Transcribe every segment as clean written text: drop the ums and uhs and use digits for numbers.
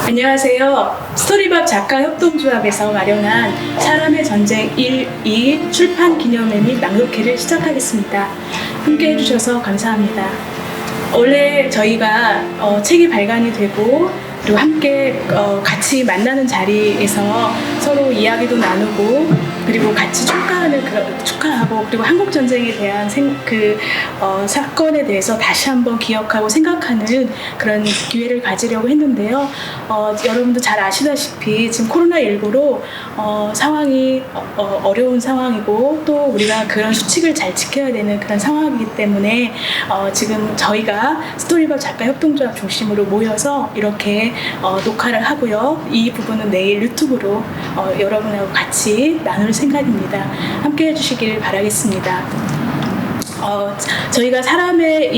안녕하세요. 스토리밥 작가협동조합에서 마련한 사람의 전쟁 1, 2 출판 기념회 및 낭독회를 시작하겠습니다. 함께 해주셔서 감사합니다. 원래 저희가 책이 발간이 되고 그리고 함께 같이 만나는 자리에서 서로 이야기도 나누고 그리고 같이 축하하고 그리고 한국 전쟁에 대한 사건에 대해서 다시 한번 기억하고 생각하는 그런 기회를 가지려고 했는데요. 여러분도 잘 아시다시피 지금 코로나19로 상황이 어려운 상황이고 또 우리가 그런 수칙을 잘 지켜야 되는 그런 상황이기 때문에 지금 저희가 스토리밥 작가협동조합 중심으로 모여서 이렇게 녹화를 하고요. 이 부분은 내일 유튜브로 여러분하고 같이 나눌 생각입니다. 함께 해주시길 바라겠습니다. 저희가 사람의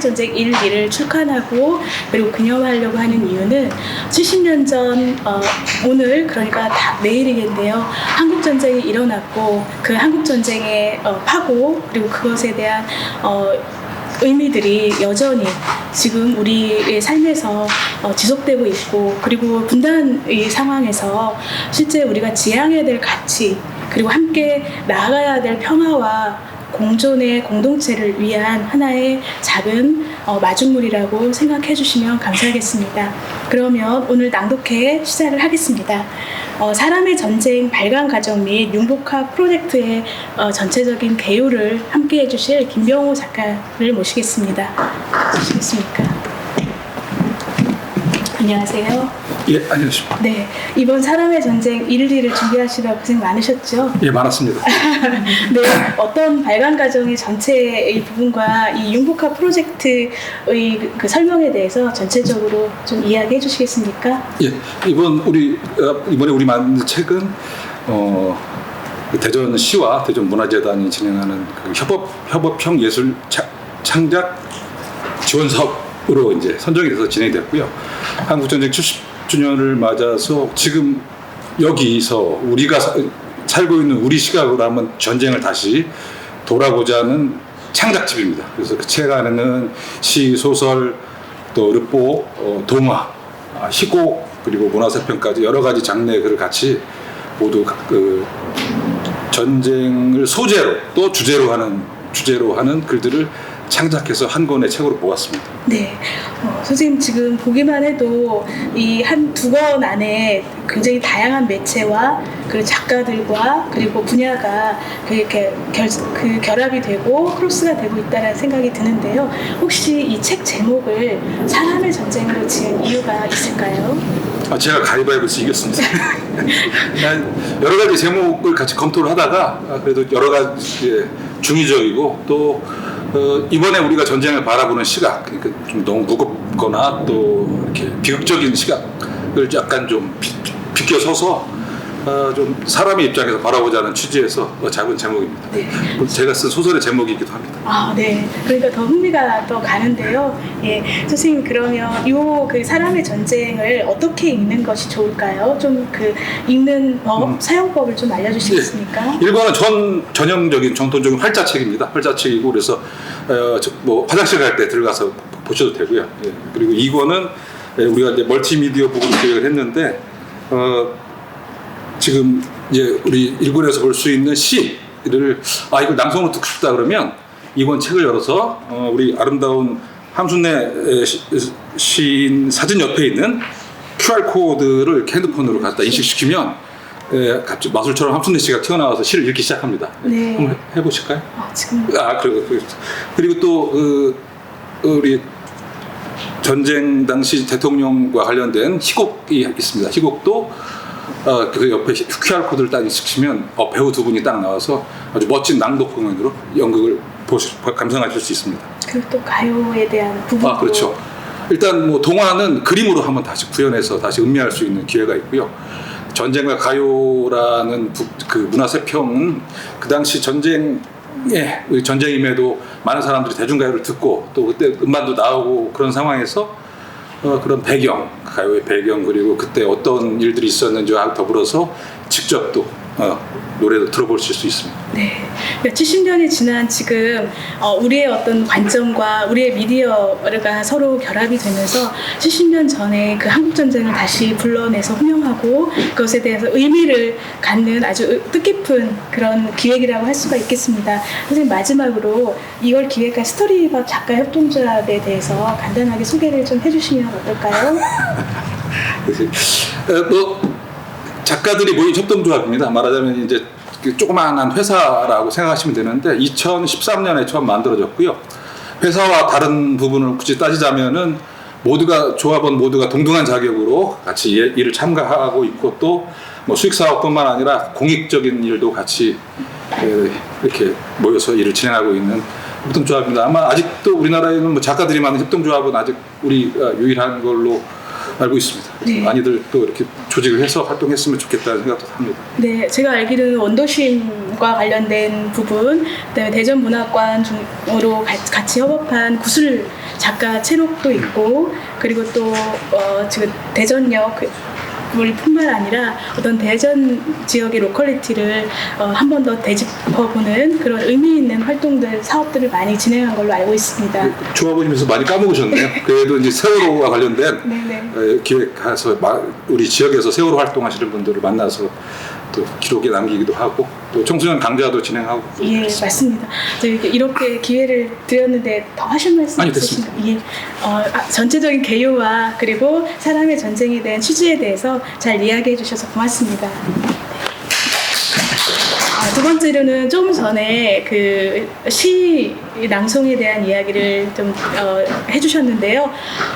전쟁 1, 2를 출간하고 그리고 기념하려고 하는 이유는 70년 전 오늘 그러니까 내일이겠는데요. 한국 전쟁이 일어났고 그 한국 전쟁의 파고 그리고 그것에 대한 의미들이 여전히 지금 우리의 삶에서 지속되고 있고 그리고 분단의 상황에서 실제 우리가 지향해야 될 가치 그리고 함께 나아가야 될 평화와 공존의 공동체를 위한 하나의 작은 마중물이라고 생각해 주시면 감사하겠습니다. 그러면 오늘 낭독회 시작을 하겠습니다. 사람의 전쟁 발간 과정 및 융복합 프로젝트의 전체적인 개요를 함께 해주실 김병호 작가를 모시겠습니다. 모시겠습니까? 안녕하세요. 예, 안녕하십니까. 네, 이번 사람의 전쟁 1, 2를 준비하시다 고생 많으셨죠? 예, 많았습니다. 네, 어떤 발간 과정의 전체의 부분과 이 융복합 프로젝트의 그 설명에 대해서 전체적으로 좀 이야기해 주시겠습니까? 예, 이번에 우리 만든 책은 대전시와 대전문화재단이 진행하는 그 협업형 예술 창작 지원 사업으로 이제 선정이 돼서 진행됐고요. 한국전쟁 70주년을 맞아서 지금 여기서 우리가 살고 있는 우리 시각으로 한번 전쟁을 다시 돌아보자는 창작집입니다. 그래서 그 책 안에는 시, 소설, 또 르포, 동화, 희곡 그리고 문화설평까지 여러 가지 장르의 글을 같이 모두 그 전쟁을 소재로 또 주제로 하는 글들을 창작해서 한 권의 책으로 모았습니다. 네, 선생님 지금 보기만 해도 이 한 두 권 안에 굉장히 다양한 매체와 그 작가들과 그리고 분야가 이렇게 결합이 되고 크로스가 되고 있다는 생각이 드는데요. 혹시 이 책 제목을 사람의 전쟁으로 지은 이유가 있을까요? 제가 가위바위보에서 이겼습니다. 여러 가지 제목을 같이 검토를 하다가 그래도 여러 가지 중의적이고 또 이번에 우리가 전쟁을 바라보는 시각, 그러니까 좀 너무 무겁거나 또 이렇게 비극적인 시각을 약간 좀 비껴서서 좀 사람의 입장에서 바라보자는 취지에서 잡은 제목입니다. 네. 제가 쓴 소설의 제목이기도 합니다. 네. 그러니까 더 흥미가 더 가는데요. 예, 선생님 그러면 그 사람의 전쟁을 어떻게 읽는 것이 좋을까요? 좀 그 읽는 법, 사용법을 좀 알려주시겠습니까? 예. 1권은 전형적인 정통적인 활자책입니다. 활자책이고 그래서 뭐 화장실 갈 때 들어가서 보셔도 되고요. 예. 그리고 2권은 우리가 이제 멀티미디어 부분을 기획을 했는데 지금 이제 우리 1권에서 볼 수 있는 시를 이거 낭송으로 듣고 싶다 그러면 2권 책을 열어서 우리 아름다운 함순례 시인 사진 옆에 있는 QR 코드를 이렇게 핸드폰으로 갖다 인식시키면 갑자기 마술처럼 함순례 씨가 튀어나와서 시를 읽기 시작합니다. 네. 한번 해보실까요? 지금. 그리고 또 우리 전쟁 당시 대통령과 관련된 희곡이 있습니다. 희곡도 그 옆에 QR 코드를 딱 인식시키면 배우 두 분이 딱 나와서 아주 멋진 낭독 공연으로 연극을 감상하실 수 있습니다. 그리고 또 가요에 대한 부분도. 그렇죠. 일단 뭐 동화는 그림으로 한번 다시 구현해서 다시 음미할 수 있는 기회가 있고요. 전쟁과 가요라는 그 문화세평은 그 당시 전쟁임에도 많은 사람들이 대중가요를 듣고 또 그때 음반도 나오고 그런 상황에서 그런 배경, 가요의 배경 그리고 그때 어떤 일들이 있었는지와 더불어서 직접 또 노래도 들어보실 수 있습니다. 네. 70년이 지난 지금 우리의 어떤 관점과 우리의 미디어가 서로 결합이 되면서 70년 전에 그 한국 전쟁을 다시 불러내서 호명하고 그것에 대해서 의미를 갖는 아주 뜻깊은 그런 기획이라고 할 수가 있겠습니다. 선생님 마지막으로 이걸 기획한 스토리밥 작가 협동조합에 대해서 간단하게 소개를 좀 해주시면 어떨까요? 작가들이 모인 협동조합입니다. 말하자면 이제 조그마한 회사라고 생각하시면 되는데 2013년에 처음 만들어졌고요. 회사와 다른 부분을 굳이 따지자면은 조합원 모두가 동등한 자격으로 같이 일을 참가하고 있고 또 뭐 수익 사업뿐만 아니라 공익적인 일도 같이 이렇게 모여서 일을 진행하고 있는 협동조합입니다. 아마 아직도 우리나라에는 뭐 작가들이 많은 협동조합은 아직 우리가 유일한 걸로 알고 있습니다. 네. 많이들 또 이렇게 조직을 해서 활동했으면 좋겠다는 생각도 합니다. 네, 제가 알기로는 원도심과 관련된 부분, 그다음에 대전문학관 중으로 같이 협업한 구슬 작가 채록도 있고, 그리고 또 지금 대전역 뿐만 아니라 어떤 대전 지역의 로컬리티를 한 번 더 되짚어보는 그런 의미 있는 활동들, 사업들을 많이 진행한 걸로 알고 있습니다. 조합원이면서 많이 까먹으셨네요. 그래도 이제 세월호와 관련된 네네. 기획해서 우리 지역에서 세월호 활동하시는 분들을 만나서 또 기록에 남기기도 하고 또 청소년 강좌도 진행하고. 예, 맞습니다. 저희 이렇게 기회를 드렸는데 더 하실 말씀 있으신가요? 예. 전체적인 개요와 그리고 사람의 전쟁에 대한 취지에 대해서 잘 이야기해 주셔서 고맙습니다. 두 번째로는 조금 전에 그 시 낭송에 대한 이야기를 좀 해주셨는데요.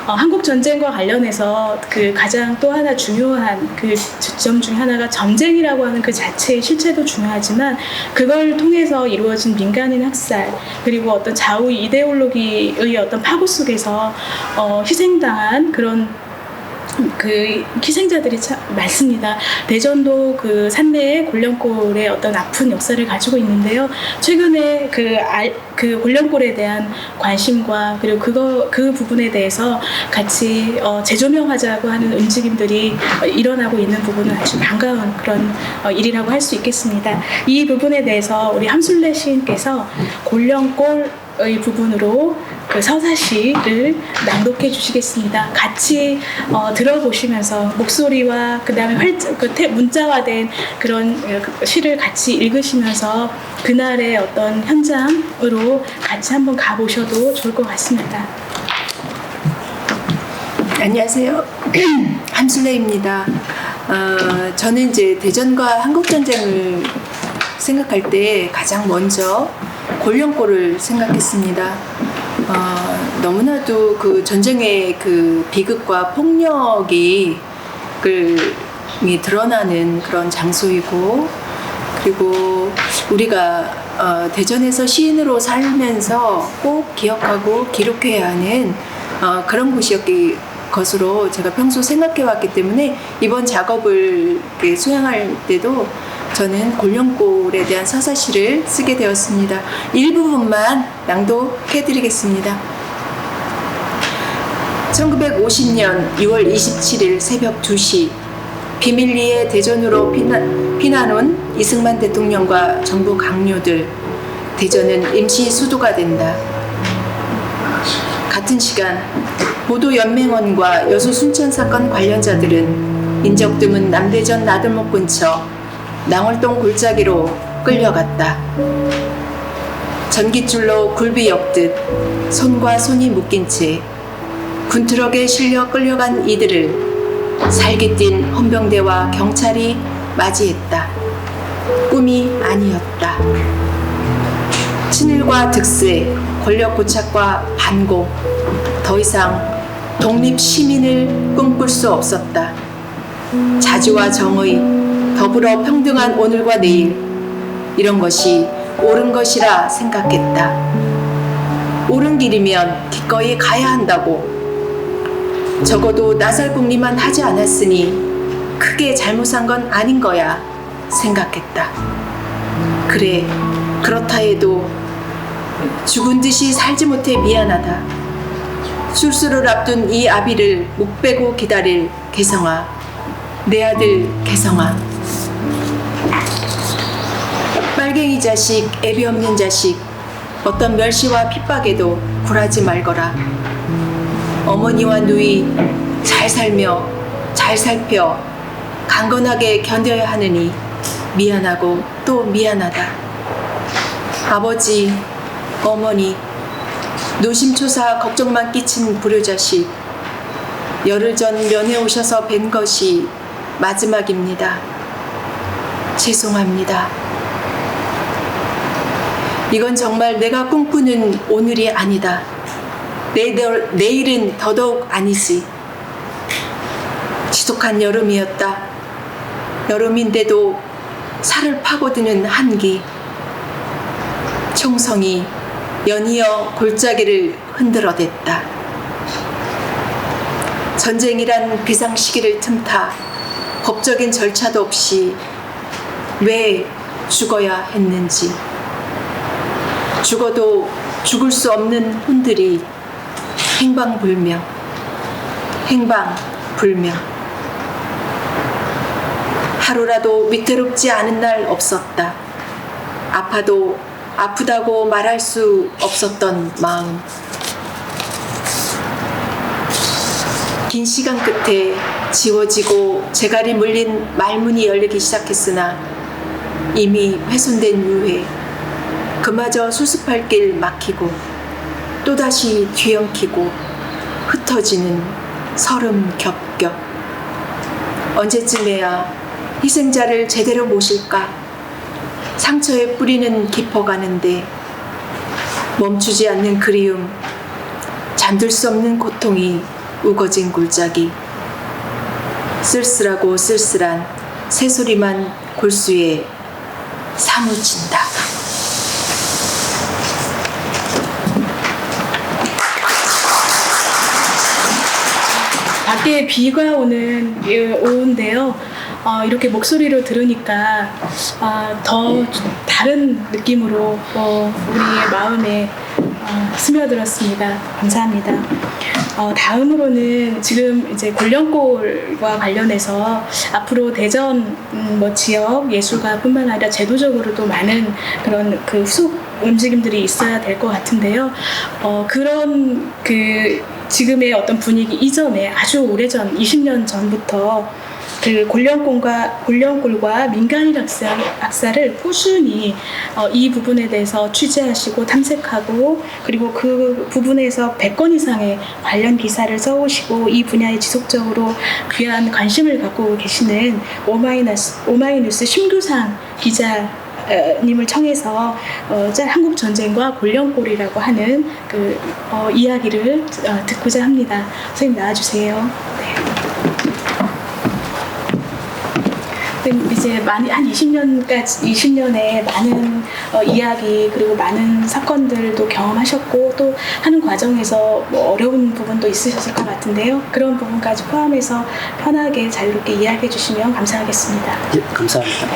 한국 전쟁과 관련해서 그 가장 또 하나 중요한 그 지점 중 하나가 전쟁이라고 하는 그 자체의 실체도 중요하지만 그걸 통해서 이루어진 민간인 학살 그리고 어떤 좌우 이데올로기의 어떤 파고 속에서 희생당한 그런 그 희생자들이 참 많습니다. 대전도 그 산내에 곤령골의 어떤 아픈 역사를 가지고 있는데요. 최근에 그 곤령골에 대한 관심과 그리고 그 부분에 대해서 같이 재조명하자고 하는 움직임들이 일어나고 있는 부분은 아주 반가운 그런 일이라고 할 수 있겠습니다. 이 부분에 대해서 우리 함술래 시인께서 곤령골의 부분으로 그 서사시를 낭독해 주시겠습니다. 같이 들어보시면서 목소리와 그다음에 문자화된 그런 시를 같이 읽으시면서 그날의 어떤 현장으로 같이 한번 가보셔도 좋을 것 같습니다. 안녕하세요. 함술래입니다. 저는 이제 대전과 한국전쟁을 생각할 때 가장 먼저 곤령골을 생각했습니다. 너무나도 그 전쟁의 그 비극과 폭력이 드러나는 그런 장소이고, 그리고 우리가 대전에서 시인으로 살면서 꼭 기억하고 기록해야 하는 그런 곳이었기 것으로 제가 평소 생각해 왔기 때문에 이번 작업을 수행할 때도 저는 곤령골에 대한 서사시를 쓰게 되었습니다. 일부분만 낭독해 드리겠습니다. 1950년 6월 27일 새벽 2시 비밀리에 대전으로 피난 온 이승만 대통령과 정부 강요들, 대전은 임시 수도가 된다. 같은 시간 보도연맹원과 여수 순천 사건 관련자들은 인적 드문 남대전 나들목 근처 낭월동 골짜기로 끌려갔다. 전깃줄로 굴비 엮듯 손과 손이 묶인 채 군트럭에 실려 끌려간 이들을 살기 뛴 헌병대와 경찰이 맞이했다. 꿈이 아니었다. 친일과 득세, 권력 고착과 반공, 더 이상 독립 시민을 꿈꿀 수 없었다. 자주와 정의, 더불어 평등한 오늘과 내일, 이런 것이 옳은 것이라 생각했다. 옳은 길이면 기꺼이 가야 한다고. 적어도 나살궁리만 하지 않았으니 크게 잘못한 건 아닌 거야 생각했다. 그래, 그렇다 해도 죽은 듯이 살지 못해 미안하다. 술수를 앞둔 이 아비를 목 빼고 기다릴 개성아, 내 아들 개성아. 빨갱이 자식, 애비 없는 자식, 어떤 멸시와 핍박에도 굴하지 말거라. 어머니와 누이 잘 살며 잘 살펴 강건하게 견뎌야 하느니 미안하고 또 미안하다. 아버지, 어머니, 노심초사 걱정만 끼친 불효자식, 열흘 전 면회 오셔서 뵌 것이 마지막입니다. 죄송합니다. 이건 정말 내가 꿈꾸는 오늘이 아니다. 내일은 더더욱 아니지. 지독한 여름이었다. 여름인데도 살을 파고드는 한기. 총성이 연이어 골짜기를 흔들어댔다. 전쟁이란 비상시기를 틈타 법적인 절차도 없이 왜 죽어야 했는지. 죽어도 죽을 수 없는 혼들이 행방불명. 하루라도 위태롭지 않은 날 없었다. 아파도 아프다고 말할 수 없었던 마음. 긴 시간 끝에 지워지고 재갈이 물린 말문이 열리기 시작했으나 이미 훼손된 유해, 그마저 수습할 길 막히고 또다시 뒤엉키고 흩어지는 서름 겹겹. 언제쯤에야 희생자를 제대로 모실까? 상처의 뿌리는 깊어가는데 멈추지 않는 그리움, 잠들 수 없는 고통이 우거진 골짜기. 쓸쓸하고 쓸쓸한 새소리만 골수에 사무친다. 밖에 비가 오는데요. 이렇게 목소리로 들으니까 더 다른 느낌으로 우리의 마음에 스며들었습니다. 감사합니다. 다음으로는 지금 이제 골령골과 관련해서 앞으로 대전 지역 예술가뿐만 아니라 제도적으로도 많은 그런 그 후속 움직임들이 있어야 될 것 같은데요. 그런 지금의 어떤 분위기 이전에 아주 오래전 20년 전부터 그 골령골과 민간인 학살을 꾸준히 이 부분에 대해서 취재하시고 탐색하고 그리고 그 부분에서 100건 이상의 관련 기사를 써오시고 이 분야에 지속적으로 귀한 관심을 갖고 계시는 오마이뉴스 심규상 기자님을 청해서 한국 전쟁과 골령골이라고 하는 그 이야기를 듣고자 합니다. 선생님 나와주세요. 네. 이제 한 20년에 많은 이야기 그리고 많은 사건들도 경험하셨고 또 하는 과정에서 어려운 부분도 있으셨을 것 같은데요. 그런 부분까지 포함해서 편하게 자유롭게 이야기해 주시면 감사하겠습니다. 예, 감사합니다.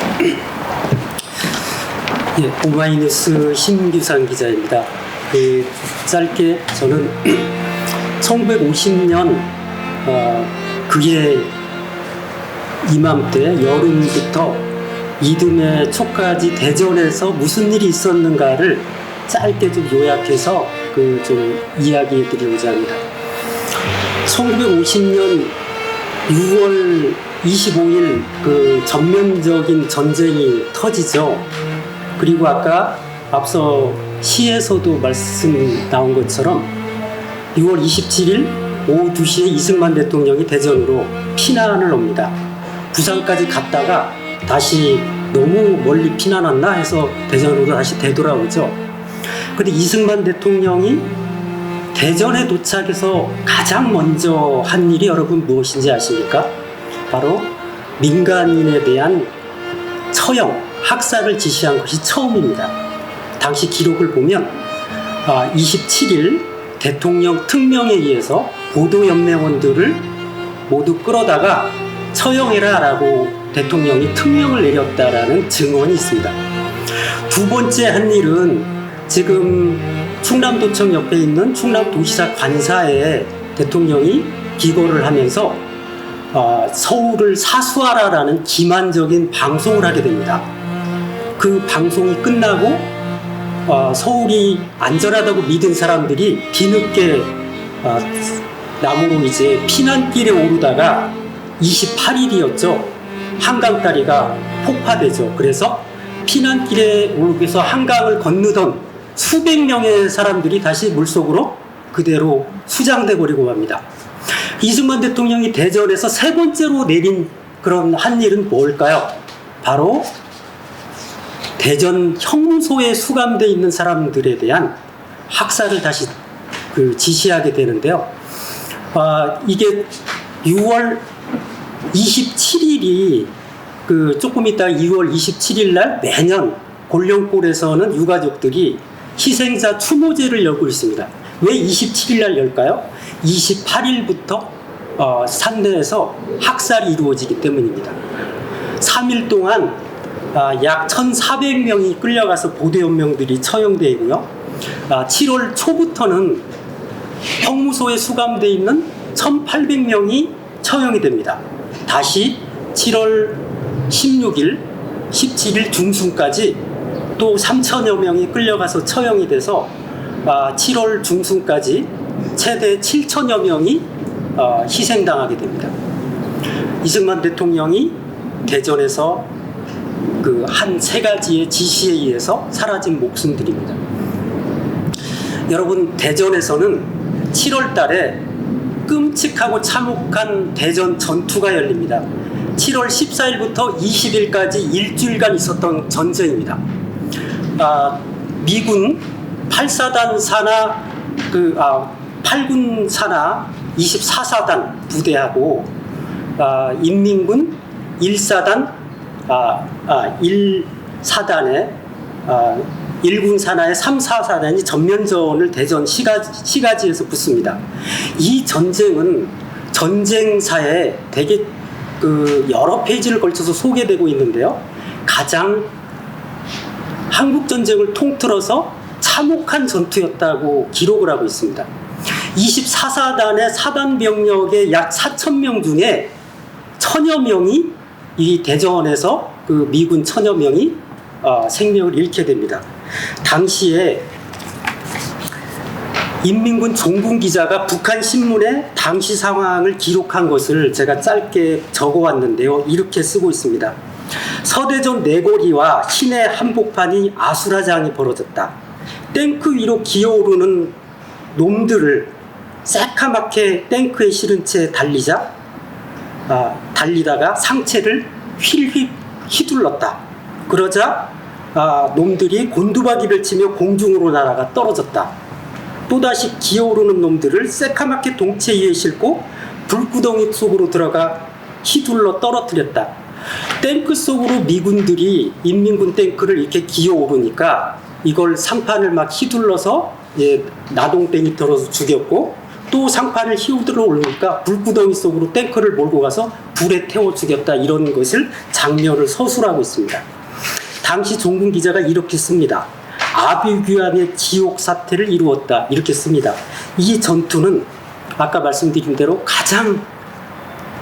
예, 오마이뉴스 심규상 기자입니다. 짧게 저는 1950년 그게 이맘때 여름부터 이듬해 초까지 대전에서 무슨 일이 있었는가를 짧게 좀 요약해서 좀 이야기해 드리고자 합니다. 1950년 6월 25일 그 전면적인 전쟁이 터지죠. 그리고 아까 앞서 시에서도 말씀 나온 것처럼 6월 27일 오후 2시에 이승만 대통령이 대전으로 피난을 옵니다. 부산까지 갔다가 다시 너무 멀리 피난왔나 해서 대전으로 다시 되돌아오죠. 근데 이승만 대통령이 대전에 도착해서 가장 먼저 한 일이 여러분 무엇인지 아십니까? 바로 민간인에 대한 처형, 학살을 지시한 것이 처음입니다. 당시 기록을 보면 27일 대통령 특명에 의해서 보도연맹원들을 모두 끌어다가 처형해라 라고 대통령이 특명을 내렸다라는 증언이 있습니다. 두 번째 한 일은 지금 충남도청 옆에 있는 충남도시사 관사에 대통령이 기고를 하면서 서울을 사수하라라는 기만적인 방송을 하게 됩니다. 그 방송이 끝나고 서울이 안전하다고 믿은 사람들이 뒤늦게 남으로 이제 피난길에 오르다가 28일이었죠. 한강다리가 폭파되죠. 그래서 피난길에 오르면서 한강을 건너던 수백 명의 사람들이 다시 물속으로 그대로 수장돼 버리고 맙니다. 이승만 대통령이 대전에서 세 번째로 내린 그런 한 일은 뭘까요? 바로 대전 형무소에 수감되어 있는 사람들에 대한 학살을 다시 지시하게 되는데요. 이게 6월 27일이 조금 이따 2월 27일 날 매년 골령골에서는 유가족들이 희생자 추모제를 열고 있습니다. 왜 27일 날 열까요? 28일부터 산내에서 학살이 이루어지기 때문입니다. 3일 동안 약 1,400명이 끌려가서 보도연명들이 처형되어 있고요. 7월 초부터는 형무소에 수감되어 있는 1,800명이 처형이 됩니다. 다시 7월 16일, 17일 중순까지 또 3,000여 명이 끌려가서 처형이 돼서 7월 중순까지 최대 7,000여 명이 희생당하게 됩니다. 이승만 대통령이 대전에서 한 세 가지의 지시에 의해서 사라진 목숨들입니다. 여러분, 대전에서는 7월 달에 끔찍하고 참혹한 대전 전투가 열립니다. 7월 14일부터 20일까지 일주일간 있었던 전쟁입니다. 미군 8사단 산하 8군 산하 24사단 부대하고 인민군 1사단 1사단의 1군 산하의 3, 4사단이 전면전을 대전 시가지에서 붙습니다. 이 전쟁은 전쟁사에 되게 여러 페이지를 걸쳐서 소개되고 있는데요. 가장 한국전쟁을 통틀어서 참혹한 전투였다고 기록을 하고 있습니다. 24사단의 사단 병력의 약 4,000명 중에 1,000여 명이 이 대전에서 미군 1,000여 명이 생명을 잃게 됩니다. 당시에 인민군 종군 기자가 북한 신문에 당시 상황을 기록한 것을 제가 짧게 적어왔는데요. 이렇게 쓰고 있습니다. 서대전 내거리와 시내 한복판이 아수라장이 벌어졌다. 탱크 위로 기어오르는 놈들을 새카맣게 탱크에 실은 채 달리다가 상체를 휠휙 휘둘렀다. 그러자 놈들이 곤두박이를 치며 공중으로 날아가 떨어졌다. 또다시 기어오르는 놈들을 새카맣게 동체 위에 싣고 불구덩이 속으로 들어가 휘둘러 떨어뜨렸다. 탱크 속으로 미군들이 인민군 탱크를 이렇게 기어오르니까 이걸 상판을 막 휘둘러서 나동땡이 들어서 죽였고, 또 상판을 휘둘러 오르니까 불구덩이 속으로 탱크를 몰고 가서 불에 태워 죽였다. 이런 것을 장면을 서술하고 있습니다. 당시 종군 기자가 이렇게 씁니다. 아비규환의 지옥 사태를 이루었다. 이렇게 씁니다. 이 전투는 아까 말씀드린 대로 가장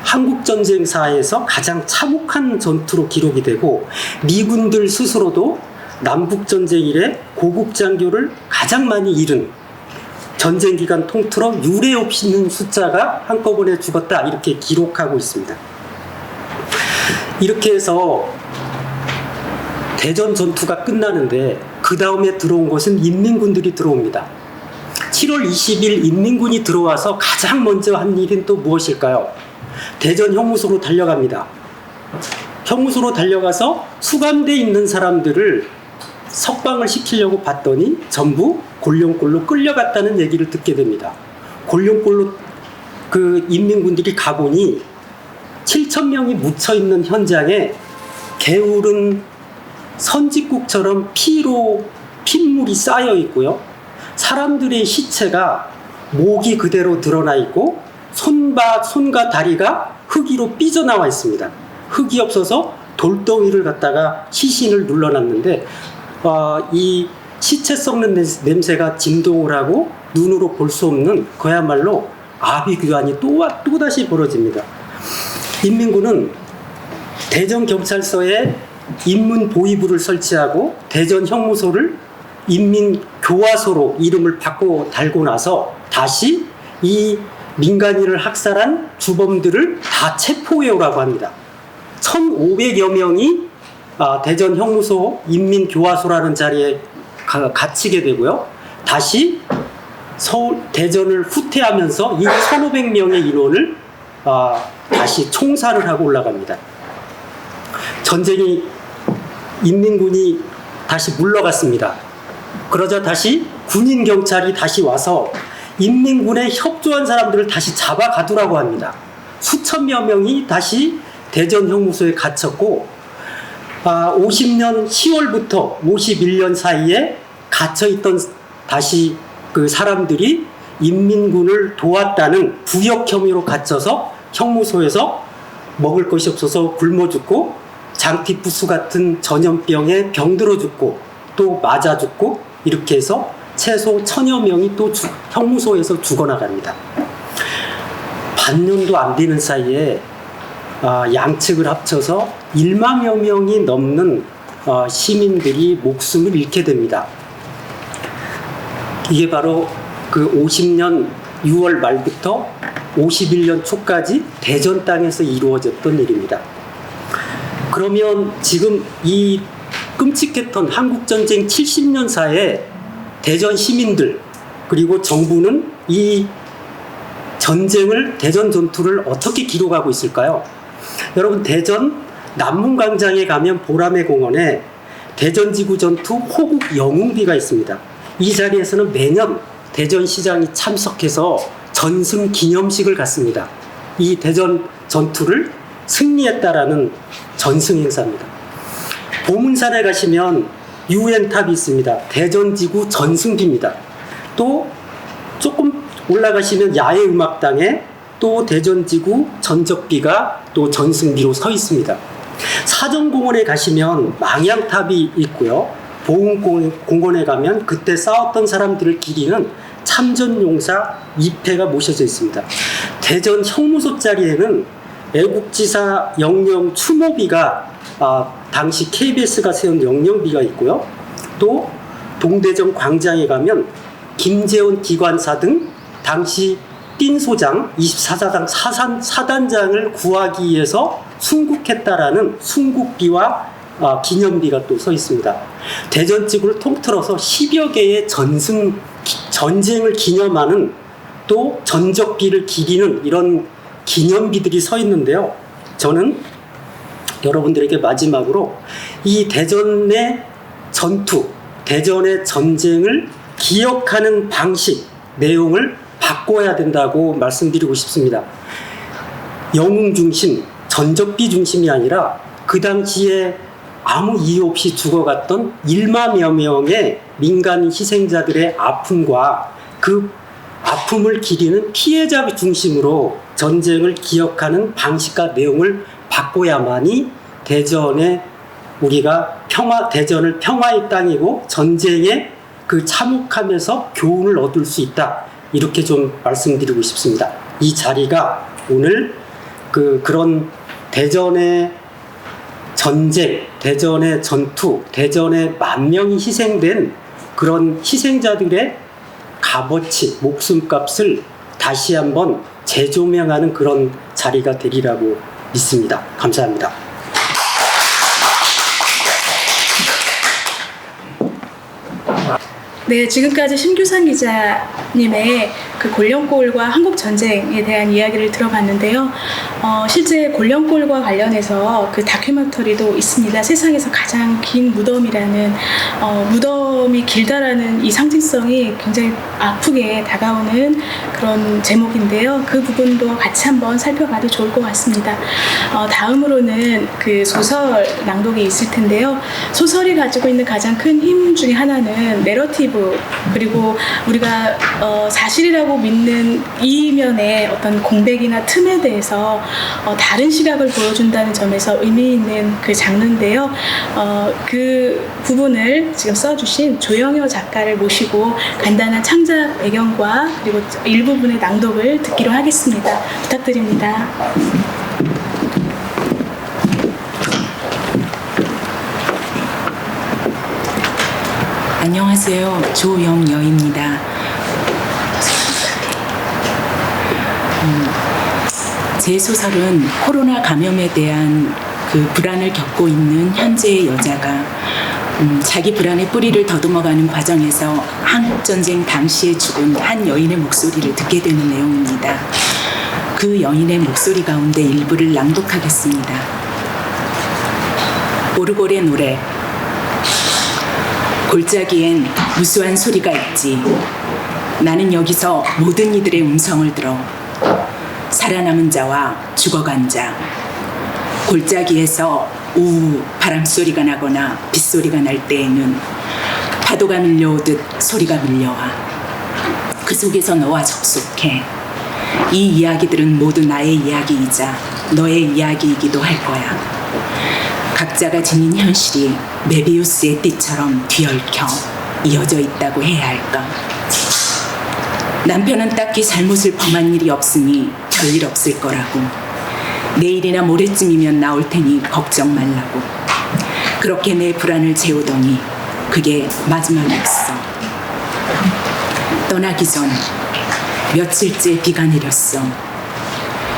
한국전쟁사에서 가장 참혹한 전투로 기록이 되고, 미군들 스스로도 남북전쟁 이래 고급 장교를 가장 많이 잃은, 전쟁 기간 통틀어 유례 없이 있는 숫자가 한꺼번에 죽었다. 이렇게 기록하고 있습니다. 이렇게 해서 대전 전투가 끝나는데 그 다음에 들어온 것은 인민군들이 들어옵니다. 7월 20일 인민군이 들어와서 가장 먼저 한 일은 또 무엇일까요? 대전 형무소로 달려갑니다. 형무소로 달려가서 수감돼 있는 사람들을 석방을 시키려고 봤더니 전부 골룡골로 끌려갔다는 얘기를 듣게 됩니다. 골룡골로 인민군들이 가보니 7,000명이 묻혀있는 현장에 게으른 선짓국처럼 핏물이 쌓여 있고요. 사람들의 시체가 목이 그대로 드러나 있고 손과 다리가 흙위로 삐져나와 있습니다. 흙이 없어서 돌덩이를 갖다가 시신을 눌러놨는데 이 시체 썩는 냄새가 진동을 하고 눈으로 볼 수 없는 그야말로 아비규환이 또다시 벌어집니다. 인민군은 대전경찰서에 인문보위부를 설치하고 대전 형무소를 인민교화소로 이름을 바꿔 달고 나서 다시 이 민간인을 학살한 주범들을 다 체포해오라고 합니다. 1,500여 명이 대전 형무소 인민교화소라는 자리에 갇히게 되고요. 다시 서울 대전을 후퇴하면서 이 1,500명의 인원을 다시 총살을 하고 올라갑니다. 전쟁이 인민군이 다시 물러갔습니다. 그러자 다시 군인 경찰이 다시 와서 인민군에 협조한 사람들을 다시 잡아가두라고 합니다. 수천여 명이 다시 대전 형무소에 갇혔고 50년 10월부터 51년 사이에 갇혀있던 다시 그 사람들이 인민군을 도왔다는 부역 혐의로 갇혀서 형무소에서 먹을 것이 없어서 굶어 죽고 장티푸스 같은 전염병에 병들어 죽고 또 맞아 죽고 이렇게 해서 최소 1,000여 명이 또 형무소에서 죽어나갑니다. 반년도 안 되는 사이에 양측을 합쳐서 1만여 명이 넘는 시민들이 목숨을 잃게 됩니다. 이게 바로 그 50년 6월 말부터 51년 초까지 대전 땅에서 이루어졌던 일입니다. 그러면 지금 이 끔찍했던 한국전쟁 70년사에 대전 시민들 그리고 정부는 이 전쟁을 대전 전투를 어떻게 기록하고 있을까요? 여러분 대전 남문광장에 가면 보라매 공원에 대전지구 전투 호국 영웅비가 있습니다. 이 자리에서는 매년 대전시장이 참석해서 전승 기념식을 갖습니다. 이 대전 전투를 승리했다라는 전승 행사입니다. 보문산에 가시면 유엔탑이 있습니다. 대전지구 전승비입니다. 또 조금 올라가시면 야외음악당에 또 대전지구 전적비가 또 전승비로 서 있습니다. 사정공원에 가시면 망향탑이 있고요. 보훈공원에 가면 그때 싸웠던 사람들을 기리는 참전용사 2패가 모셔져 있습니다. 대전 형무소 자리에는 애국지사 영령 추모비가 당시 KBS가 세운 영령비가 있고요. 또 동대전 광장에 가면 김재원 기관사 등 당시 띵소장 24사단 사단장을 구하기 위해서 순국했다라는 순국비와 기념비가 또 서 있습니다. 대전 지구를 통틀어서 10여 개의 전쟁을 기념하는 또 전적비를 기리는 이런 기념비들이 서 있는데요. 저는 여러분들에게 마지막으로 이 대전의 전투, 대전의 전쟁을 기억하는 방식, 내용을 바꿔야 된다고 말씀드리고 싶습니다. 영웅 중심, 전적비 중심이 아니라 그 당시에 아무 이유 없이 죽어갔던 1만여 명의 민간 희생자들의 아픔과 그 아픔을 기리는 피해자 중심으로 전쟁을 기억하는 방식과 내용을 바꿔야만이 대전에 우리가 대전을 평화의 땅이고 전쟁에 그 참혹함에서 교훈을 얻을 수 있다. 이렇게 좀 말씀드리고 싶습니다. 이 자리가 오늘 그런 대전의 전쟁, 대전의 전투, 대전의 만 명이 희생된 그런 희생자들의 값어치, 목숨값을 다시 한번 재조명하는 그런 자리가 되리라고 믿습니다. 감사합니다. 네, 지금까지 심규상 기자님의 그 골령골과 한국전쟁에 대한 이야기를 들어봤는데요. 실제 골령골과 관련해서 그 다큐멘터리도 있습니다. 세상에서 가장 긴 무덤이라는, 무덤이 길다라는 이 상징성이 굉장히 아프게 다가오는 그런 제목인데요. 그 부분도 같이 한번 살펴봐도 좋을 것 같습니다. 다음으로는 그 소설 낭독이 있을 텐데요. 소설이 가지고 있는 가장 큰 힘 중에 하나는 내러티브, 그리고 우리가 사실이라고 믿는 이면의 어떤 공백이나 틈에 대해서 다른 시각을 보여준다는 점에서 의미 있는 그 장르인데요. 그 부분을 지금 써주신 조영효 작가를 모시고 간단한 창작 배경과 그리고 일부분의 낭독을 듣기로 하겠습니다. 부탁드립니다. 안녕하세요. 조영여입니다. 제 소설은 코로나 감염에 대한 그 불안을 겪고 있는 현재의 여자가 자기 불안의 뿌리를 더듬어가는 과정에서 한국전쟁 당시에 죽은 한 여인의 목소리를 듣게 되는 내용입니다. 그 여인의 목소리 가운데 일부를 낭독하겠습니다. 오르골의 노래. 골짜기엔 무수한 소리가 있지. 나는 여기서 모든 이들의 음성을 들어. 살아남은 자와 죽어간 자. 골짜기에서 우우 바람소리가 나거나 빗소리가 날 때에는 파도가 밀려오듯 소리가 밀려와. 그 속에서 너와 접속해. 이 이야기들은 모두 나의 이야기이자 너의 이야기이기도 할 거야. 각자가 지닌 현실이 메비우스의 띠처럼 뒤얽혀 이어져 있다고 해야 할까. 남편은 딱히 잘못을 범한 일이 없으니 별일 없을 거라고. 내일이나 모레쯤이면 나올 테니 걱정 말라고. 그렇게 내 불안을 재우더니 그게 마지막이었어. 떠나기 전 며칠째 비가 내렸어.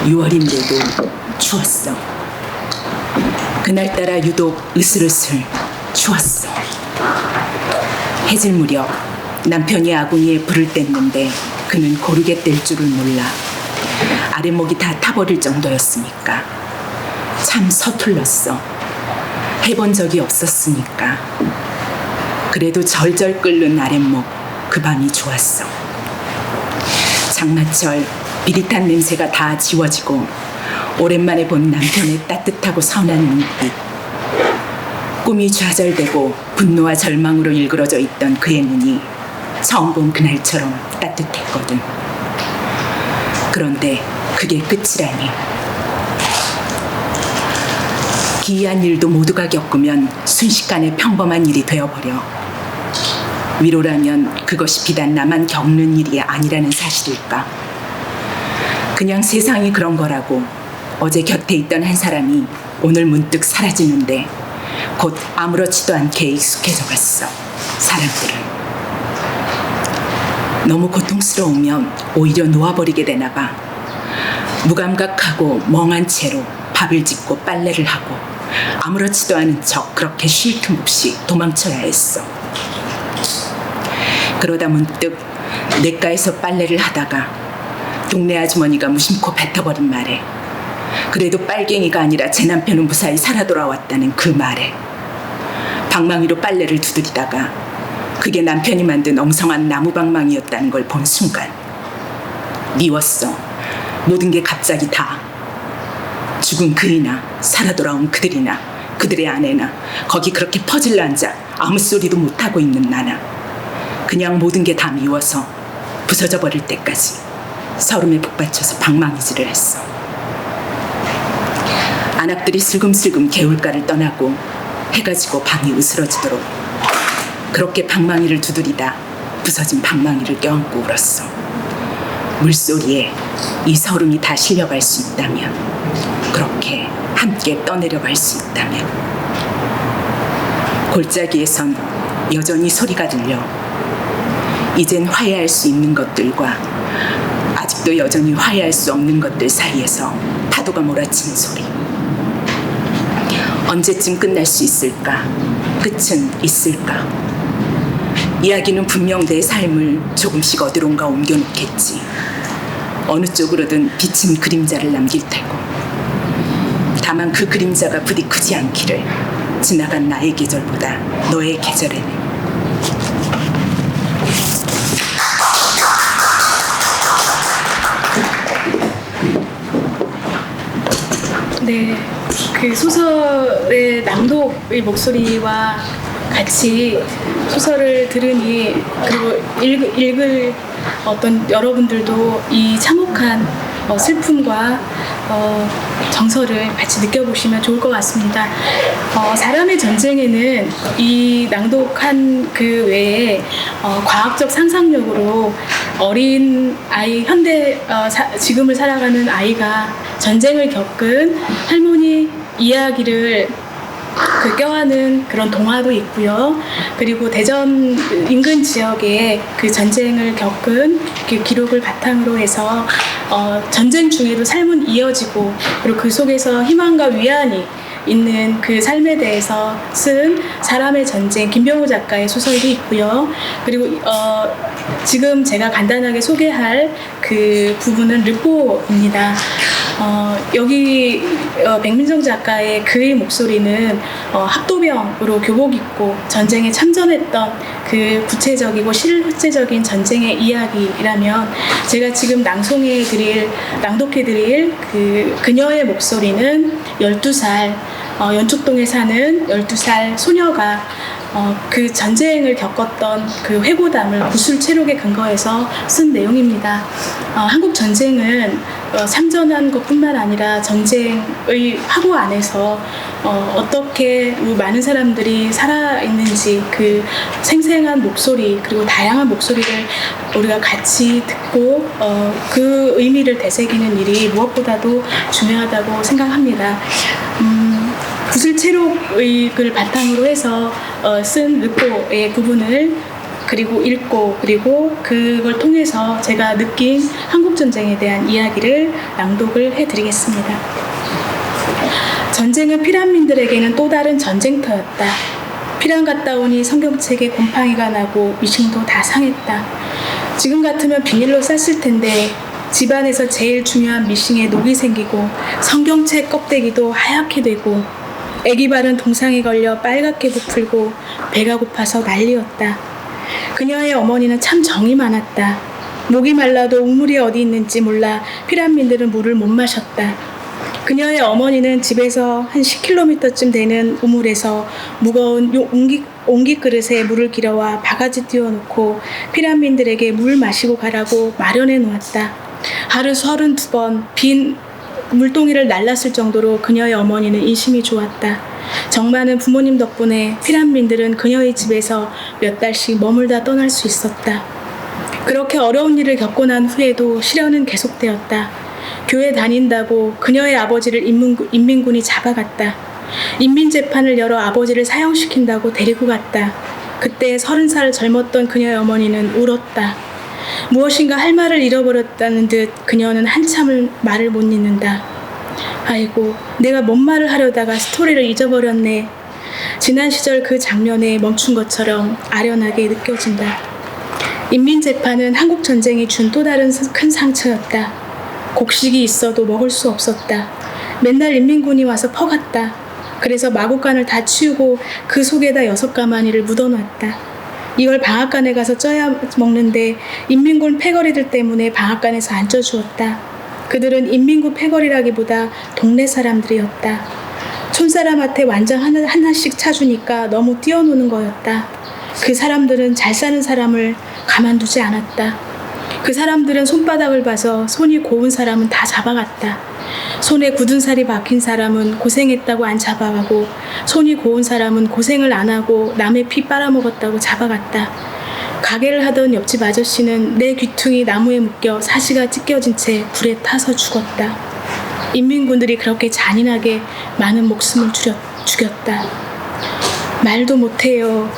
6월인데도 추웠어. 그날따라 유독 으슬으슬 추웠어. 해질 무렵 남편이 아궁이에 불을 뗐는데 그는 고르게 뗄 줄을 몰라. 아랫목이 다 타버릴 정도였으니까. 참 서툴렀어. 해본 적이 없었으니까. 그래도 절절 끓는 아랫목 그 밤이 좋았어. 장마철 비릿한 냄새가 다 지워지고 오랜만에 본 남편의 따뜻하고 선한 눈빛. 꿈이 좌절되고 분노와 절망으로 일그러져 있던 그의 눈이 처음 본 그날처럼 따뜻했거든. 그런데 그게 끝이라니. 기이한 일도 모두가 겪으면 순식간에 평범한 일이 되어버려. 위로라면 그것이 비단 나만 겪는 일이 아니라는 사실일까. 그냥 세상이 그런 거라고. 어제 곁에 있던 한 사람이 오늘 문득 사라지는데 곧 아무렇지도 않게 익숙해져 갔어. 사람들은. 너무 고통스러우면 오히려 놓아버리게 되나 봐. 무감각하고 멍한 채로 밥을 짓고 빨래를 하고 아무렇지도 않은 척 그렇게 쉴 틈 없이 도망쳐야 했어. 그러다 문득 냇가에서 빨래를 하다가 동네 아주머니가 무심코 뱉어버린 말에, 그래도 빨갱이가 아니라 제 남편은 무사히 살아 돌아왔다는 그 말에 방망이로 빨래를 두드리다가 그게 남편이 만든 엉성한 나무 방망이였다는 걸 본 순간 미웠어. 모든 게 갑자기 다. 죽은 그이나 살아 돌아온 그들이나 그들의 아내나 거기 그렇게 퍼질러 앉아 아무 소리도 못하고 있는 나나 그냥 모든 게 다 미워서 부서져 버릴 때까지 서름에 북받쳐서 방망이질을 했어. 안악들이 슬금슬금 개울가를 떠나고 해가 지고 방이 으스러지도록 그렇게 방망이를 두드리다 부서진 방망이를 껴안고 울었어. 물소리에 이 서름이 다 실려갈 수 있다면, 그렇게 함께 떠내려갈 수 있다면. 골짜기에선 여전히 소리가 들려. 이젠 화해할 수 있는 것들과 아직도 여전히 화해할 수 없는 것들 사이에서 파도가 몰아치는 소리. 언제쯤 끝날 수 있을까? 끝은 있을까? 이야기는 분명 내 삶을 조금씩 어디론가 옮겨놓겠지. 어느 쪽으로든 비친 그림자를 남길 테고. 다만 그 그림자가 부디 크지 않기를. 지나간 나의 계절보다 너의 계절에는. 네, 그 소설의 낭독의 목소리와 같이 소설을 들으니, 그리고 읽을 어떤 여러분들도 이 참혹한 슬픔과 정서를 같이 느껴보시면 좋을 것 같습니다. 사람의 전쟁에는 이 낭독한 그 외에 과학적 상상력으로 어린 아이, 지금을 살아가는 아이가 전쟁을 겪은 할머니 이야기를 그 껴안은 그런 동화도 있고요. 그리고 대전 인근 지역에 그 전쟁을 겪은 그 기록을 바탕으로 해서 전쟁 중에도 삶은 이어지고 그리고 그 속에서 희망과 위안이 있는 그 삶에 대해서 쓴 사람의 전쟁 김병호 작가의 소설도 있고요. 그리고 지금 제가 간단하게 소개할 그 부분은 르포입니다. 여기 백민정 작가의 그의 목소리는 합도병으로 교복 입고 전쟁에 참전했던 그 구체적이고 실제적인 전쟁의 이야기라면 제가 지금 낭독해드릴 그 그녀의 목소리는 12살 연축동에 사는 12살 소녀가 그 전쟁을 겪었던 그 회고담을 구술체록에 근거해서 쓴 내용입니다. 한국 전쟁은 참전한 것뿐만 아니라 전쟁의 화고 안에서 어떻게 많은 사람들이 살아있는지 그 생생한 목소리 그리고 다양한 목소리를 우리가 같이 듣고 그 의미를 되새기는 일이 무엇보다도 중요하다고 생각합니다. 구술체록을 바탕으로 해서 쓴 르포의 부분을 그리고 읽고 그리고 그걸 통해서 제가 느낀 한국전쟁에 대한 이야기를 낭독을 해드리겠습니다. 전쟁은 피란민들에게는 또 다른 전쟁터였다. 피란 갔다 오니 성경책에 곰팡이가 나고 미싱도 다 상했다. 지금 같으면 비닐로 쌌을 텐데 집안에서 제일 중요한 미싱에 녹이 생기고 성경책 껍데기도 하얗게 되고 애기 발은 동상에 걸려 빨갛게 부풀고 배가 고파서 난리였다. 그녀의 어머니는 참 정이 많았다. 목이 말라도 우물이 어디 있는지 몰라 피란민들은 물을 못 마셨다. 그녀의 어머니는 집에서 한 10km쯤 되는 우물에서 무거운 옹기 그릇에 물을 길어와 바가지 띄워놓고 피란민들에게 물 마시고 가라고 마련해 놓았다. 하루 32번 빈 물동이를 날랐을 정도로 그녀의 어머니는 인심이 좋았다. 정많은 부모님 덕분에 피란민들은 그녀의 집에서 몇 달씩 머물다 떠날 수 있었다. 그렇게 어려운 일을 겪고 난 후에도 시련은 계속되었다. 교회 다닌다고 그녀의 아버지를 인민군이 잡아갔다. 인민재판을 열어 아버지를 사형시킨다고 데리고 갔다. 그때 30살 젊었던 그녀의 어머니는 울었다. 무엇인가 할 말을 잃어버렸다는 듯 그녀는 한참을 말을 못 잇는다. 아이고, 내가 뭔 말을 하려다가 스토리를 잊어버렸네. 지난 시절 그 장면에 멈춘 것처럼 아련하게 느껴진다. 인민재판은 한국전쟁이 준 또 다른 큰 상처였다. 곡식이 있어도 먹을 수 없었다. 맨날 인민군이 와서 퍼갔다. 그래서 마구간을 다 치우고 그 속에다 6가마니를 묻어놨다. 이걸 방앗간에 가서 쪄야 먹는데 인민군 패거리들 때문에 방앗간에서 안 쪄주었다. 그들은 인민군 패거리라기보다 동네 사람들이었다. 촌사람한테 완장 하나씩 차주니까 너무 뛰어노는 거였다. 그 사람들은 잘 사는 사람을 가만두지 않았다. 그 사람들은 손바닥을 봐서 손이 고운 사람은 다 잡아갔다. 손에 굳은 살이 박힌 사람은 고생했다고 안 잡아가고 손이 고운 사람은 고생을 안 하고 남의 피 빨아먹었다고 잡아갔다. 가게를 하던 옆집 아저씨는 내 귀퉁이 나무에 묶여 사시가 찢겨진 채 불에 타서 죽었다. 인민군들이 그렇게 잔인하게 많은 목숨을 죽였다. 말도 못해요.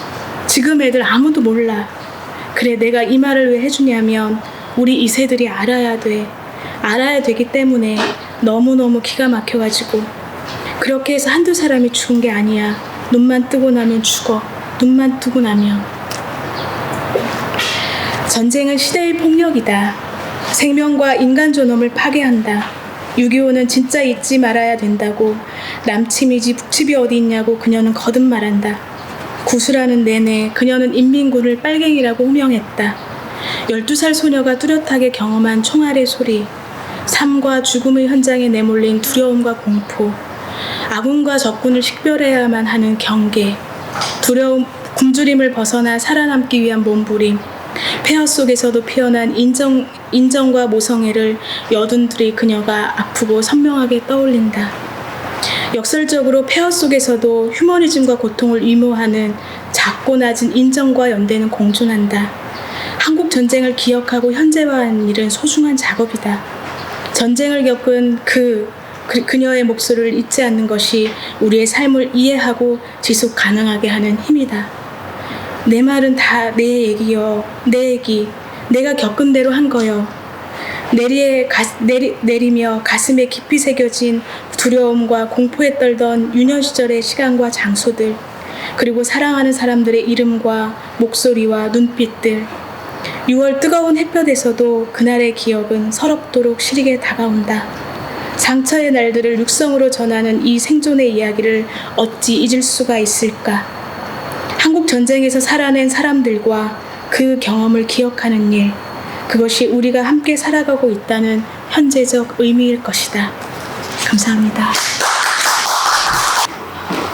지금 애들 아무도 몰라. 그래, 내가 이 말을 왜 해주냐면 우리 2세들이 알아야 돼. 알아야 되기 때문에 너무너무 기가 막혀가지고 그렇게 해서 한두 사람이 죽은 게 아니야. 눈만 뜨고 나면 죽어. 눈만 뜨고 나면. 전쟁은 시대의 폭력이다. 생명과 인간 존엄을 파괴한다. 6.25는 진짜 잊지 말아야 된다고. 남침이지 북침이 어디 있냐고 그녀는 거듭 말한다. 구술하는 내내 그녀는 인민군을 빨갱이라고 호명했다. 12살 소녀가 뚜렷하게 경험한 총알의 소리, 삶과 죽음의 현장에 내몰린 두려움과 공포, 아군과 적군을 식별해야만 하는 경계, 두려움, 굶주림을 벗어나 살아남기 위한 몸부림, 폐허 속에서도 피어난 인정과 모성애를 여둔들이 그녀가 아프고 선명하게 떠올린다. 역설적으로 폐허 속에서도 휴머니즘과 고통을 위모하는 작고 낮은 인정과 연대는 공존한다. 한국 전쟁을 기억하고 현재화하는 일은 소중한 작업이다. 전쟁을 겪은 그 그녀의 목소리를 잊지 않는 것이 우리의 삶을 이해하고 지속 가능하게 하는 힘이다. 내 말은 다 내 얘기여, 내 얘기, 내가 겪은 대로 한 거여. 내리며 가슴에 깊이 새겨진 두려움과 공포에 떨던 유년 시절의 시간과 장소들, 그리고 사랑하는 사람들의 이름과 목소리와 눈빛들. 6월 뜨거운 햇볕에서도 그날의 기억은 서럽도록 시리게 다가온다. 상처의 날들을 육성으로 전하는 이 생존의 이야기를 어찌 잊을 수가 있을까? 한국 전쟁에서 살아낸 사람들과 그 경험을 기억하는 일, 그것이 우리가 함께 살아가고 있다는 현재적 의미일 것이다. 감사합니다.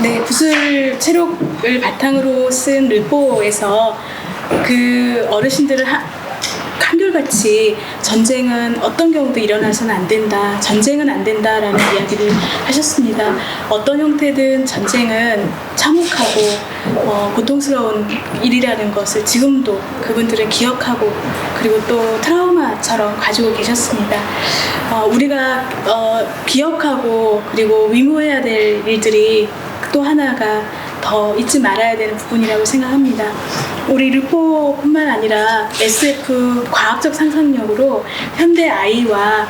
네, 구술 체록을 바탕으로 쓴 르포에서 그 어르신들을 한결같이 전쟁은 어떤 경우도 일어나서는 안 된다, 전쟁은 안 된다라는 이야기를 하셨습니다. 어떤 형태든 전쟁은 참혹하고 고통스러운 일이라는 것을 지금도 그분들은 기억하고 그리고 또 트라우마처럼 가지고 계셨습니다. 우리가 기억하고 그리고 위로해야 될 일들이 또 하나가 더 잊지 말아야 되는 부분이라고 생각합니다. 우리 르포뿐만 아니라 SF 과학적 상상력으로 현대 아이와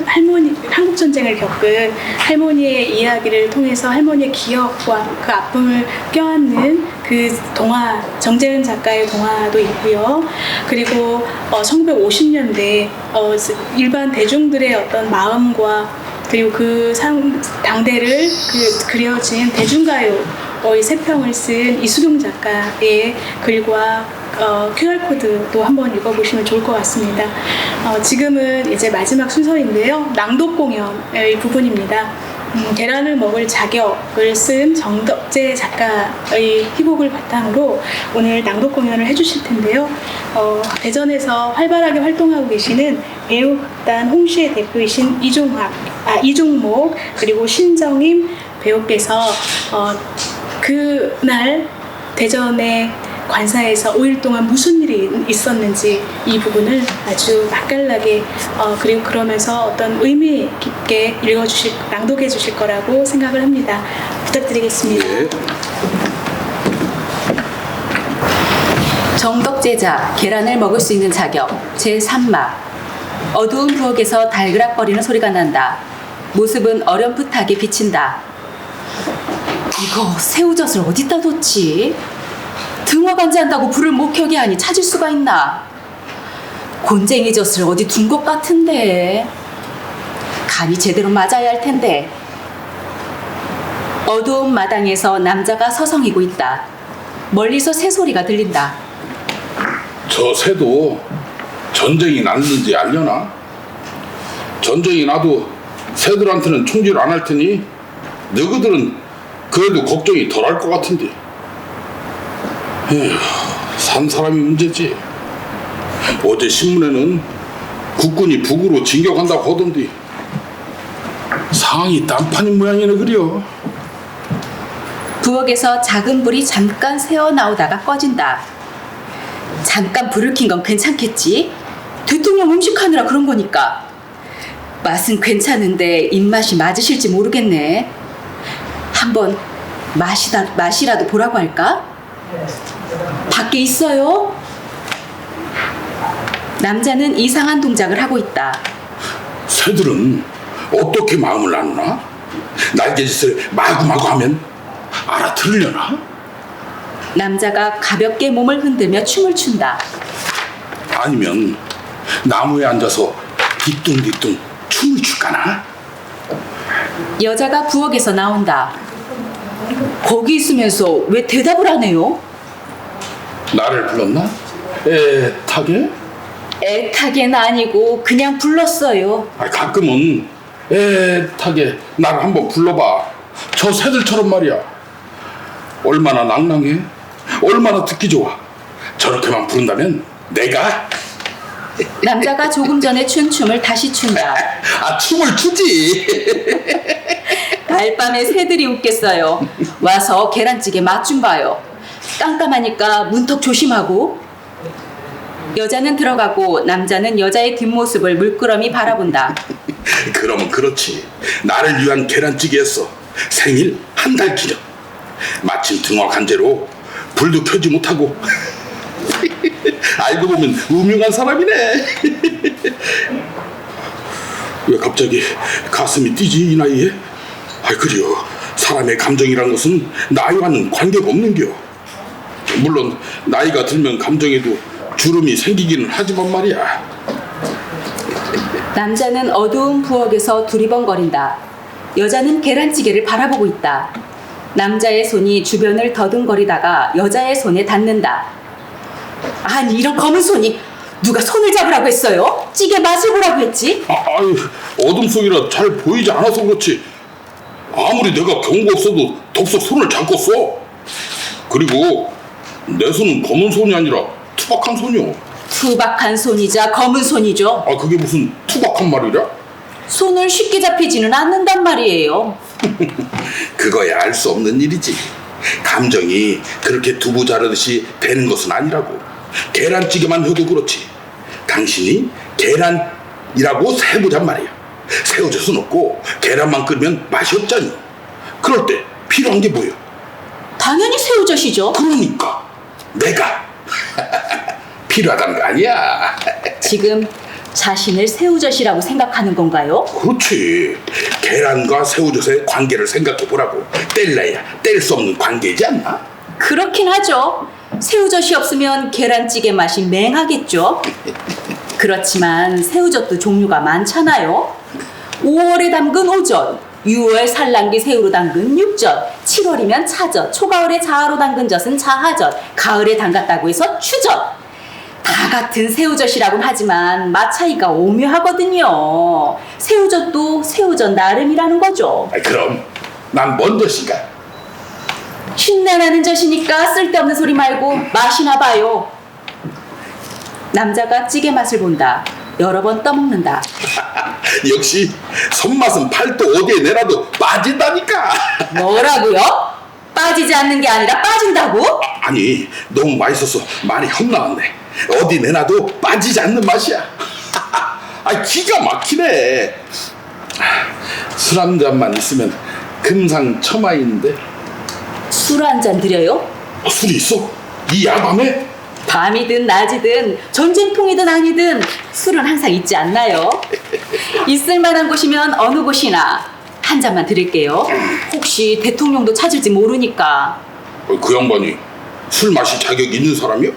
한국 전쟁을 겪은 할머니의 이야기를 통해서 할머니의 기억과 그 아픔을 껴안는 그 동화, 정재은 작가의 동화도 있고요. 그리고 1950년대 일반 대중들의 어떤 마음과 그리고 그 당대를 그려진 대중가요의 세평을 쓴 이수경 작가의 글과 QR코드도 한번 읽어보시면 좋을 것 같습니다. 지금은 이제 마지막 순서인데요. 낭독 공연의 부분입니다. 계란을 먹을 자격을 쓴 정덕재 작가의 희곡을 바탕으로 오늘 낭독 공연을 해주실 텐데요. 대전에서 활발하게 활동하고 계시는 배우극단 홍시의 대표이신 이종목 그리고 신정임 배우께서 그날 대전의 관사에서 5일 동안 무슨 일이 있었는지 이 부분을 아주 맛깔나게 그리고 그러면서 어떤 의미 깊게 낭독해 주실 거라고 생각을 합니다. 부탁드리겠습니다. 예. 정덕제자 계란을 먹을 수 있는 자격 제3막. 어두운 부엌에서 달그락거리는 소리가 난다. 모습은 어렴풋하게 비친다. 이거 새우젓을 어디다 뒀지? 등어간지한다고 불을 못 켜게 하니 찾을 수가 있나? 곤쟁이 젓을 어디 둔 것 같은데. 간이 제대로 맞아야 할 텐데. 어두운 마당에서 남자가 서성이고 있다. 멀리서 새소리가 들린다. 저 새도 전쟁이 났는지 알려나? 전쟁이 나도 새들한테는 총질 안 할 테니 너희들은 그래도 걱정이 덜 할 것 같은데. 에휴, 산 사람이 문제지. 어제 신문에는 국군이 북으로 진격한다고 하던데 상황이 딴판인 모양이네 그려. 부엌에서 작은 불이 잠깐 새어나오다가 꺼진다. 잠깐 불을 킨 건 괜찮겠지? 대통령 음식하느라 그런 거니까. 맛은 괜찮은데 입맛이 맞으실지 모르겠네. 한번 맛이라도 보라고 할까? 밖에 있어요? 남자는 이상한 동작을 하고 있다. 새들은 어떻게 마음을 나누나? 날개짓을 마구마구 하면 알아들으려나? 남자가 가볍게 몸을 흔들며 춤을 춘다. 아니면 나무에 앉아서 뒤뚱뒤뚱 춤을 출까나? 여자가 부엌에서 나온다. 거기 있으면서 왜 대답을 안 해요? 나를 불렀나? 애타게? 애타게는 아니고 그냥 불렀어요. 가끔은 애타게 나를 한번 불러봐. 저 새들처럼 말이야. 얼마나 낭낭해? 얼마나 듣기 좋아. 저렇게만 부른다면 내가 남자가 조금 전에 춘 춤을 다시 춘다. 춤을 추지. 달밤에 새들이 웃겠어요. 와서 계란찌개 맛 좀 봐요. 깜깜하니까 문턱 조심하고. 여자는 들어가고 남자는 여자의 뒷모습을 물끄러미 바라본다. 그럼 그렇지. 나를 위한 계란찌개였어. 생일 한 달 기념. 마침 등화간 죄로 불도 켜지 못하고. 알고 보면 음흉한 사람이네. 왜 갑자기 가슴이 뛰지 이 나이에? 그래요. 사람의 감정이란 것은 나이와는 관계가 없는겨. 물론 나이가 들면 감정에도 주름이 생기기는 하지만 말이야. 남자는 어두운 부엌에서 두리번거린다. 여자는 계란찌개를 바라보고 있다. 남자의 손이 주변을 더듬거리다가 여자의 손에 닿는다. 아니, 이런 검은 손이 누가 손을 잡으라고 했어요? 찌개 맛을 보라고 했지? 아유, 어둠 속이라 잘 보이지 않아서 그렇지. 아무리 내가 경고 없어도 덥석 손을 잡고 써. 그리고 내 손은 검은 손이 아니라 투박한 손이요. 투박한 손이자 검은 손이죠. 그게 무슨 투박한 말이랴? 손을 쉽게 잡히지는 않는단 말이에요. 그거야 알 수 없는 일이지. 감정이 그렇게 두부 자르듯이 되는 것은 아니라고. 계란찌개만 해도 그렇지. 당신이 계란이라고 세보잔 말이야. 새우젓은 없고 계란만 끓이면 맛이 없잖니. 그럴 때 필요한 게 뭐야? 당연히 새우젓이죠. 그러니까 내가 필요하다는 거 아니야. 지금 자신을 새우젓이라고 생각하는 건가요? 그렇지. 계란과 새우젓의 관계를 생각해 보라고. 뗄래야 뗄 수 없는 관계이지 않나? 그렇긴 하죠. 새우젓이 없으면 계란찌개 맛이 맹하겠죠. 그렇지만 새우젓도 종류가 많잖아요. 5월에 담근 오젓, 6월 산란기 새우로 담근 육젓, 7월이면 차젓, 초가을에 자아로 담근 젓은 자하젓, 가을에 담갔다고 해서 추젓. 다 같은 새우젓이라고는 하지만 맛 차이가 오묘하거든요. 새우젓도 새우젓 나름이라는 거죠. 그럼 난 뭔 젓인가? 쉰내나는 젓이니까 쓸데없는 소리 말고 마시나 봐요. 남자가 찌개 맛을 본다. 여러 번 떠먹는다. 역시 손맛은 팔도 어디에 내놔도 빠진다니까. 뭐라고요? 빠지지 않는 게 아니라 빠진다고? 아니 너무 맛있어서 많이 헛나왔네. 어디 내놔도 빠지지 않는 맛이야. 기가 막히네. 술 한 잔만 있으면 금상첨화인데. 술 한 잔 드려요? 술이 있어? 이 야밤에? 밤이든 낮이든 전쟁통이든 아니든 술은 항상 있지 않나요? 있을 만한 곳이면 어느 곳이나 한 잔만 드릴게요. 혹시 대통령도 찾을지 모르니까. 그 양반이 술 마실 자격이 있는 사람이야?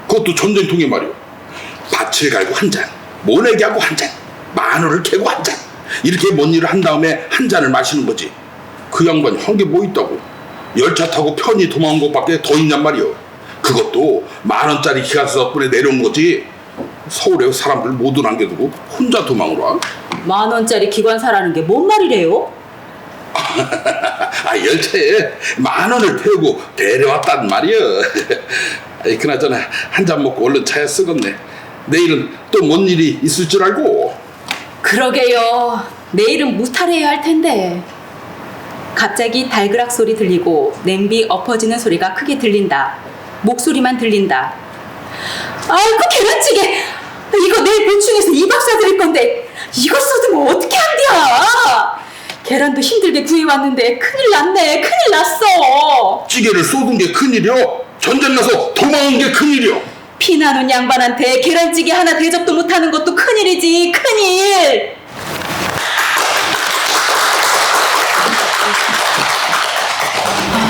그것도 전쟁통에 말이야. 밭을 갈고 한 잔, 모내기하고 한 잔, 마늘을 캐고 한 잔, 이렇게 뭔 일을 한 다음에 한 잔을 마시는 거지. 그 양반이 한 게 뭐 있다고. 열차 타고 편히 도망온 것밖에 더 있냔 말이야. 그것도 10,000원짜리 기관사 덕분에 내려온 거지. 서울에 사람들 모두 남겨두고 혼자 도망을 와? 10,000원짜리 기관사라는 게 뭔 말이래요? 열차에 10,000원을 태우고 데려왔단 말이야. 그나저나 한 잔 먹고 얼른 차에 쓰겄네. 내일은 또 뭔 일이 있을 줄 알고. 그러게요. 내일은 무탈해야 할 텐데. 갑자기 달그락 소리 들리고 냄비 엎어지는 소리가 크게 들린다. 목소리만 들린다. 아이고, 계란찌개! 이거 내일 보충해서 2박 사드릴 건데 이거 쏟으면 어떻게 한디야? 계란도 힘들게 구해왔는데 큰일 났네. 큰일 났어. 찌개를 쏟은 게 큰일이요? 전쟁 나서 도망온 게 큰일이요? 피나는 양반한테 계란찌개 하나 대접도 못하는 것도 큰일이지. 큰일.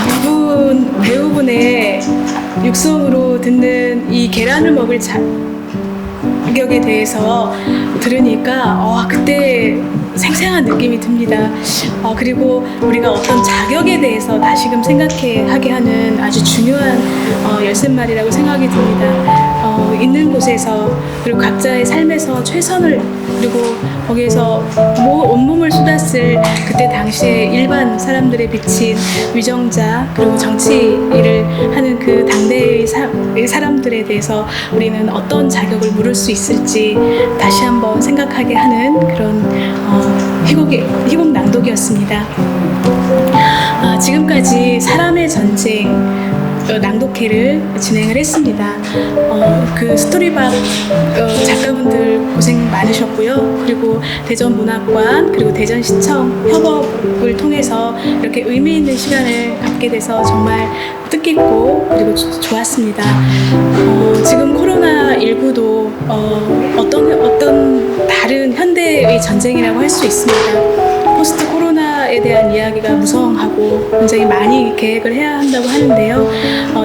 이분 배우분의 육성으로 듣는 이 계란을 먹을 자격에 대해서 들으니까 그때 생생한 느낌이 듭니다. 그리고 우리가 어떤 자격에 대해서 다시금 생각하게 하는 아주 중요한 열쇠말이라고 생각이 듭니다. 있는 곳에서 그리고 각자의 삶에서 최선을 그리고 거기에서 온몸을 쏟았을 그때 당시에 일반 사람들의 비친 위정자 그리고 정치 일을 하는 그 당대의 사람들에 대해서 우리는 어떤 자격을 물을 수 있을지 다시 한번 생각하게 하는 그런 희곡 낭독이었습니다. 지금까지 사람의 전쟁 낭독해 낭독회를 진행을 했습니다. 그 스토리박 작가분들 고생 많으셨고요. 그리고 대전문학관 그리고 대전시청 협업을 통해서 이렇게 의미 있는 시간을 갖게 돼서 정말 뜻깊고 그리고 좋았습니다. 지금 코로나19도 어떤 다른 현대의 전쟁이라고 할 수 있습니다. 포스트 코로나에 대한 이야기가 무성하고 굉장히 많이 계획을 해야 한다고 하는데요.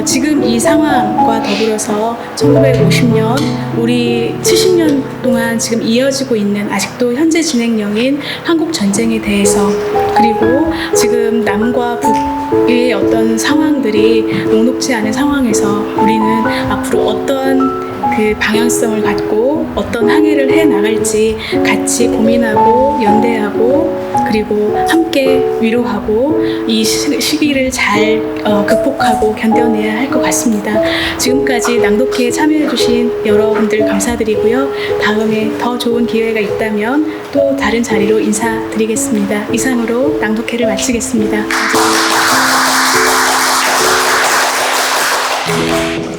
지금 이 상황과 더불어서 1950년, 우리 70년 동안 지금 이어지고 있는 아직도 현재 진행형인 한국 전쟁에 대해서 그리고 지금 남과 북의 어떤 상황들이 녹록지 않은 상황에서 우리는 앞으로 어떤 그 방향성을 갖고 어떤 항해를 해 나갈지 같이 고민하고 연대하고 그리고 함께 위로하고 이 시기를 잘 극복하고 견뎌내야 할 것 같습니다. 지금까지 낭독회에 참여해주신 여러분들 감사드리고요. 다음에 더 좋은 기회가 있다면 또 다른 자리로 인사드리겠습니다. 이상으로 낭독회를 마치겠습니다. 감사합니다.